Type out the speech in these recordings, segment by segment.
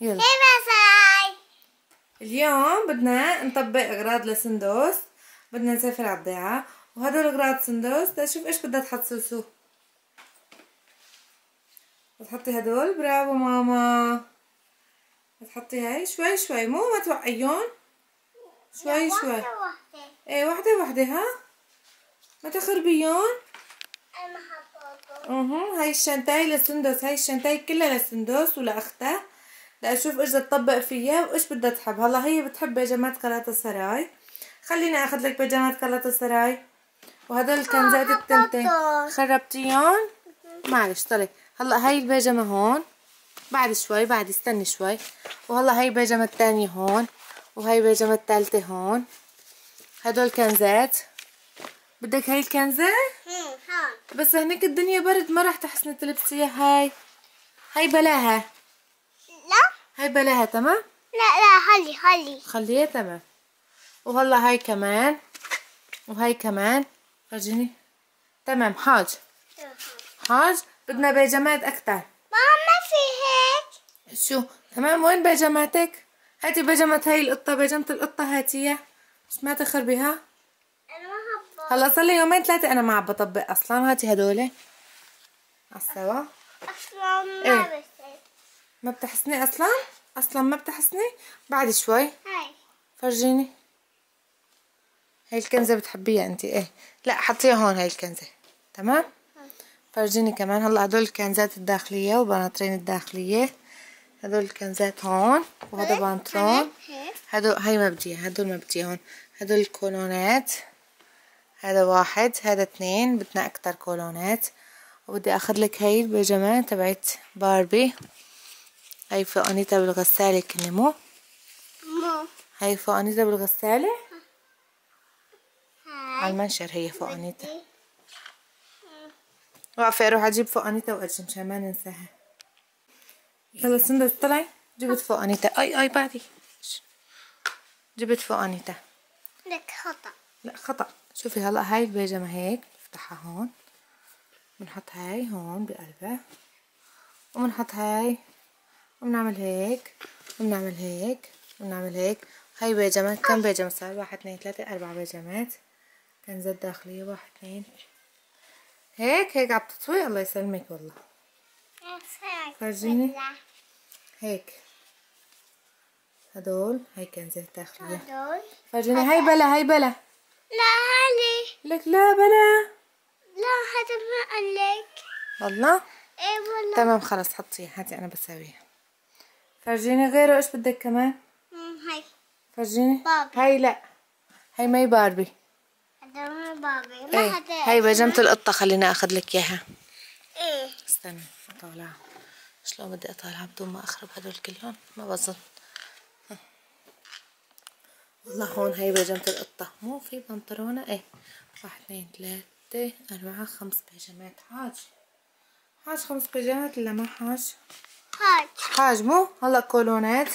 يلا اليوم بدنا نطبق اغراض لسندوس. بدنا نسافر على الضيعة، وهدول اغراض سندوس. بدي اشوف ايش بدها تحط سوسو. بتحطي هدول. برافو ماما. بتحطي هاي شوي شوي، مو ما توقعيون. شوي شوي. ايه وحدة وحدة. ها ما تخربيون. انا حطيته. هاي الشنطاي لسندوس. هاي الشنطاي كلها لسندوس ولاختها. بدي اشوف ايش بدها تطبق فيها وايش بدها تحب. هلا هي بتحب بيجامات قلعة السراي. خليني اخذ لك بيجامات قلعة السراي. وهدول الكنزات التنتين خربتيهم. معلش طلع. هلا هاي البيجامة هون. بعد شوي، بعد استني شوي. وهلا هاي البيجامة الثانية هون، وهاي البيجامة الثالثة هون. هدول كنزات. بدك هاي الكنزة؟ هون. بس هناك الدنيا برد، ما راح تحسني تلبسيها. هاي بلاها. لا هاي بلاها. تمام. لا خليها تمام. وهلا هاي كمان، وهاي كمان. فرجيني. تمام. حاج بدنا بيجامات اكتر. ماما في هيك. شو؟ تمام. وين بيجاماتك؟ هاتي بيجامة هاي القطة. بيجامة القطة هاتيها. بس ما تخربيها. انا ما حبيت. هلا صار لي يومين ثلاثة انا ما عم بطبق اصلا. هاتي هدول عالسوا. اصلا ما ايه بصير. ما بتحسني اصلا ما بتحسني. بعد شوي. هاي فرجيني. هاي الكنزة بتحبيها انتي؟ ايه لا حطيها هون هاي الكنزة. تمام. فرجيني كمان. هلا هدول الكنزات الداخلية وبناطرين الداخلية. هدول الكنزات هون، وهذا بنطلون. هدول هاي ما بديها. هدول ما بديها هون. هدول الكولونات. هذا واحد، هذا اثنين. بدنا اكتر كولونات. وبدي اخذ لك هاي البيجامة تبعت باربي. هاي فوقانيتها بالغسالة كنمو. هاي فوقانيتها بالغسالة على المنشر. هي فوقانيتها. واقفة اروح اجيب فوقانيتها واجي مشان ما ننساها. يلا سندس طلعي. جبت فوقانيتها. اي بعدي. جبت فوقانيتها. لك خطأ. لا خطأ. شوفي هلا هاي البيجامة هيك بفتحها هون. بنحط هاي هون بقلبها، وبنحط هاي، وبنعمل هيك، وبنعمل هيك، وبنعمل هيك. هاي بيجامات. كم بيجامة صار؟ 1 2 3 4 بيجامات. كنزات داخلية. 1 2 هيك عم تطوي. الله يسلمك والله. فرجيني. هيك هدول. هاي كنزات داخلية. فرجيني. هاي بلا. لا هالي. لك لا بلا. لا هذا ما قال لك. والله. ايه والله. تمام خلص حطيها. هاتي انا بساويها. فرجيني غيره. ايش بدك كمان؟ هاي فرجيني. بابي. هاي لا، هاي ماي باربي. هذا ما بابي. ايه ما هذا. هاي بيجامة القطة. خليني اخذ لك اياها. ايه استنى اطالعها. شلون بدي اطالعها بدون ما اخرب هدول كلهم؟ ما بظن. والله هون هاي بيجامة القطة. مو في بنطلونة. ايه 1 2 3 4 5 بيجامات. حاج 5 بيجامات. ولا ما حاج مو. هلا كولونات.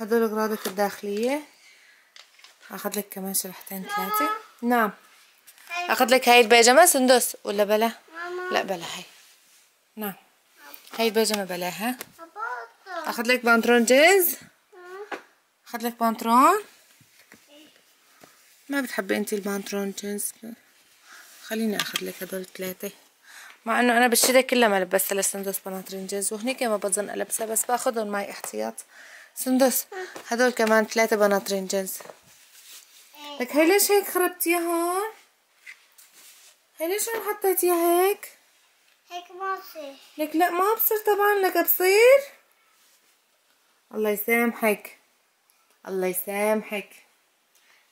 هدول اغراضك الداخلية. اخذ لك كمان شرحتين 3. نعم. اخذ لك هاي البيجامة سندوس ولا بلا؟ لا بلا هاي. نعم هاي البيجامة بلاها. اخذ لك بنطلون جينز. اخذ لك بنطلون. ما بتحبي انتي البنطلون جينز؟ خليني اخذ لك هدول 3. مع انه انا بالشتا كلها ما لبستها لسندوس بناطرين جينز، وهنيك ما بظن البسها، بس باخذهم معي احتياط. سندوس هدول كمان 3 بناطرين جينز. لك هي ليش هيك خربتيها هون؟ هي ليش هون حطيتيها هيك؟ هيك ما بصير. لك لا ما بصير طبعا. لك بصير. الله يسامحك. الله يسامحك.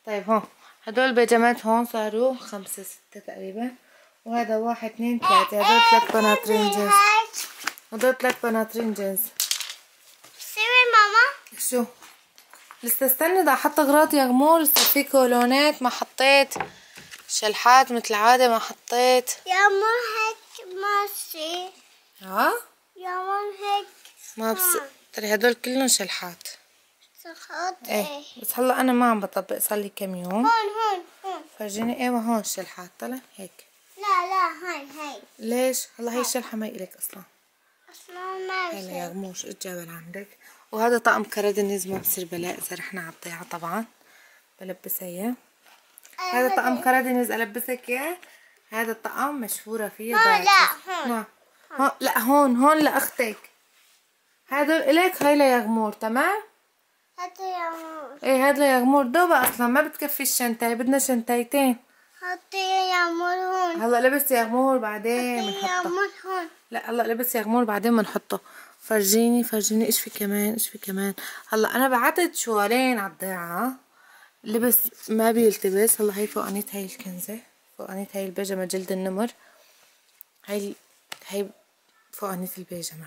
طيب هون هدول بيجامات هون صاروا 5 6 تقريبا. وهذا 1 2 3. هدول 3 بناطرين جينز. هدول 3 بناطرين جينز. سوي ماما. شو؟ لسه استني بدي احط اغراض يا غمور. لسه في كولونات ما حطيت. شلحات مثل العادة ما حطيت. يا مو هيك ما بصير. يا مو هيك ما بصير. ترى هدول كلهم شلحات. سخط. ايه بس هلا انا ما عم بطبق صار لي كم يوم. هون فرجيني. ايوه هون الشلحات. طلع هيك. لا هاي ليش؟ هلا هي الشلحة ما إلك اصلا. أصلا هلا ماشي. يا غموش الجبل عندك. وهذا طقم كرادينيز ما بصير بلاء اذا رحنا على الضيعة طبعا. بلبسها اياه. هذا طقم كرادينيز البسك اياه. هذا الطقم مشهورة فيه لا باتشز. هون. نعم. هون لا هون لاختك. هذول الك هاي ليا غمور تمام. هاتي يا مور. ايه هاد ليا غمور دوبا اصلا ما بتكفي الشنطة بدنا شنطتين. هاتي يا مور هون. هلا لبس يا غمور بعدين هاتي يا بنحطه. مور هون. لا هلا لبس يا غمور بعدين بنحطه. فرجيني ايش في كمان ايش في كمان. هلا انا بعتت شوالين على الضيعة. لبس ما بيلتبس. هلا هي فوقانيت هاي الكنزة. فوقانيت هاي البيجامة جلد النمر. هاي فوقانيت البيجامة.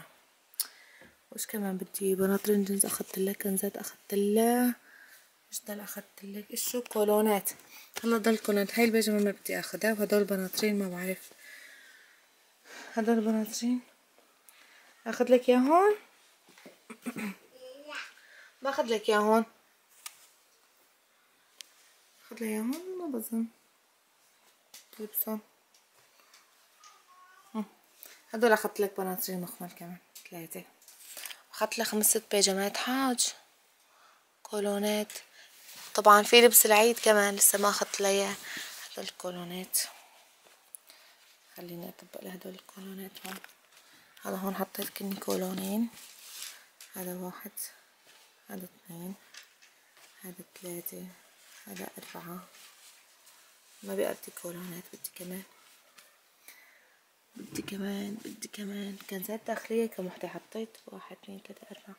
وش كمان بدي بناطرين جنس اخدت لها. كنزات اخدت لها. ايش ضل اخدت لك ايش شو كولونات. هلا ضل كولونات. هاي البيجامة ما بدي اخدها وهدول بناطرين ما بعرف. هدول بناطرين اخد لك يا هون. باخد لك يا هون. اخد لي يا هون ما بظن تلبسهم. هدول اخدت لك بناطرين مخمل كمان 3. اخدت لك 5 بيجامات حاج. كولونات. طبعا في لبس العيد كمان لسه ما اخدت لي اياه. هدول الكولونات. خليني اطبق لها هدول الكولونات هون. هلا هون حطيت كني كولونين. هذا 1 هذا 2 هذا 3 هذا 4. ما بيقضي كولونات. بدي كمان كنزات داخلية كم وحدة حطيت. 1 2 3 4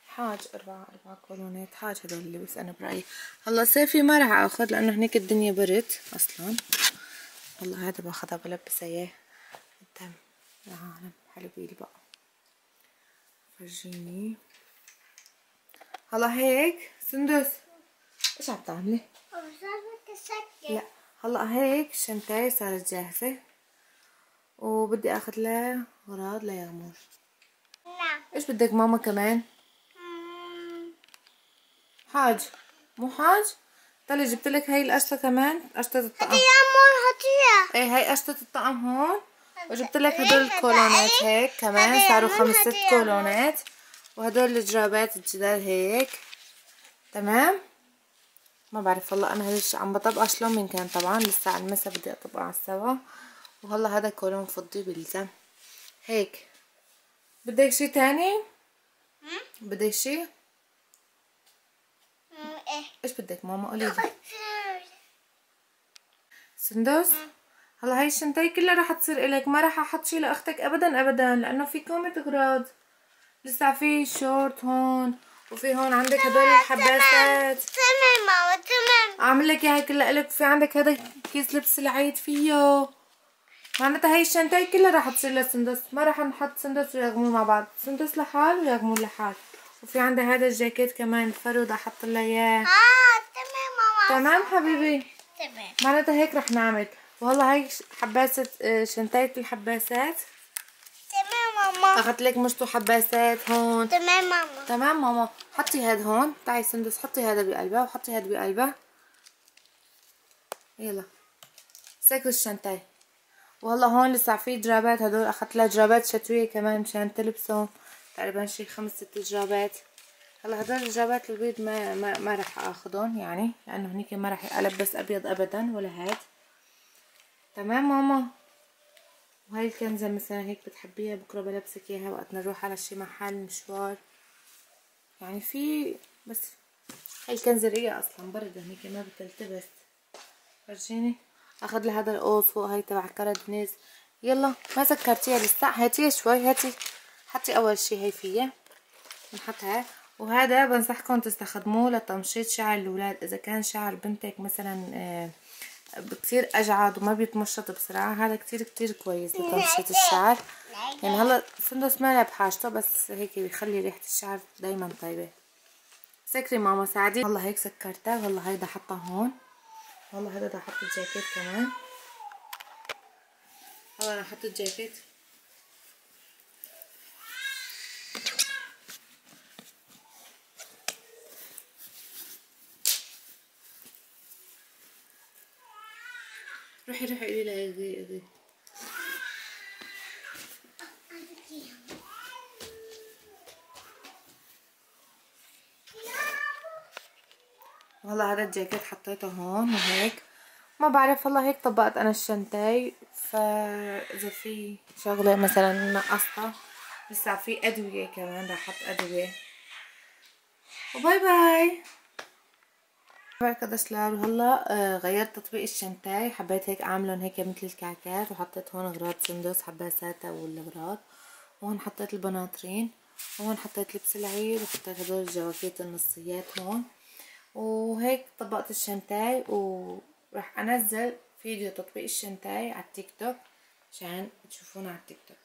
حاج 4 كولونات حاج. هدول اللي بس انا برأيي. هلا صيفي ما راح اخذ لانه هنيك الدنيا برد اصلا. هلا هذا باخذها بلبسها اياه قدام العالم. حلوين بقى. فرجيني. هلا هيك سندس ايش عم تعملي؟ لا هلا هيك شنطتي صارت جاهزة. وبدي اخذ لها اغراض ليغمر. نعم. ايش بدك ماما كمان؟ حاج مو حاج. طلع جبت لك هاي القشطة كمان. قشطة الطقم. هاتي يا مور هاتيها. ايه هاي قشطة الطقم هون. وجبت لك هدول الكولونات هيك كمان صاروا 5 6 كولونات. وهدول الجرابات الجداد هيك تمام. ما بعرف والله انا هيش عم بطبقها شلون من كان طبعا لسه على المسا بدي اطبقها على السوا. وهلا هذا كولون فضي بلزم هيك. بدك شي تاني؟ بدك شي؟ ايه. ايش بدك ماما قولي لي. سندس هلا هاي الشنطة كلها رح تصير الك. ما رح احط شي لاختك ابدا ابدا لانه في كومة اغراض. لسه في شورت هون. وفي هون عندك هدول الحباسات. تمام ماما تمام. اعمل لك اياها كلها الك. في عندك هذا كيس لبس العيد فيه. معناتها هاي الشنطة كلها رح تصير لسندس. ما رح نحط سندس ويغمور مع بعض. سندس لحال ويغمور لحال. وفي عندي هذا الجاكيت كمان الفرو بدي احط لها اياه. تمام ماما. تمام حبيبي. تمام. معناتها هيك رح نعمل. وهلا هاي حباسة شنطاية الحباسات. تمام ماما. اخذت لك مشطو حباسات هون. تمام ماما. تمام ماما. حطي هاد هون. تعي سندس حطي هذا بقلبها وحطي هاد بقلبها. يلا سكروا الشنطاي. وهلا هون لسه في جرابات. هدول اخذت لها جرابات شتوية كمان مشان تلبسهم. تقريبا شي 5 6 جرابات. هلا هدول الجرابات البيض ما رح اخذهم يعني لانه هنيك ما رح البس ابيض ابدا ولا هاد. تمام ماما. وهاي الكنزة مثلا هيك بتحبيها بكره بلبسك اياها وقت نروح على شي محل مشوار يعني في. بس هاي الكنزة رقيقة اصلا برد هنيك ما بتلتبس. فرجيني. اخذ لي هذا القوس فوق هاي تبع كرادنيز. يلا ما سكرتيها لسه. هاتيها شوي هاتي. حطي اول شي هي فيها بنحطها. وهذا بنصحكم تستخدموه لتمشيط شعر الاولاد. اذا كان شعر بنتك مثلا كتير اجعد وما بيتمشط بسرعة. هذا كتير كويس لتمشيط الشعر. يعني هلا سندس ما له بحاجته بس هيك بيخلي ريحة الشعر دايما طيبة. سكري ماما ساعدي. والله هيك سكرتها. والله هيدا حطها هون. والله هذا بدي احط الجاكيت كمان. هلا انا حطيت الجاكيت. روحي قولي لها اغي. وهلا هذا الجاكيت حطيته هون وهيك. ما بعرف والله هيك طبقت انا الشنطاي. فاذا في شغله مثلا نقصتها لسه في ادويه كمان رح احط ادويه. وباي باي. كده وهلا غيرت تطبيق الشنطاي. حبيت هيك اعملهم هيك مثل الكعكات وحطيت هون اغراض سندس حباساتها والاغراض. وهون حطيت البناطرين وهون حطيت لبس العيد وحطيت هدول الجواكيت النصيات هون. وهيك طبقت الشنطاي وراح انزل فيديو تطبيق الشنطاي على التيك توك عشان تشوفونه على التيك توك.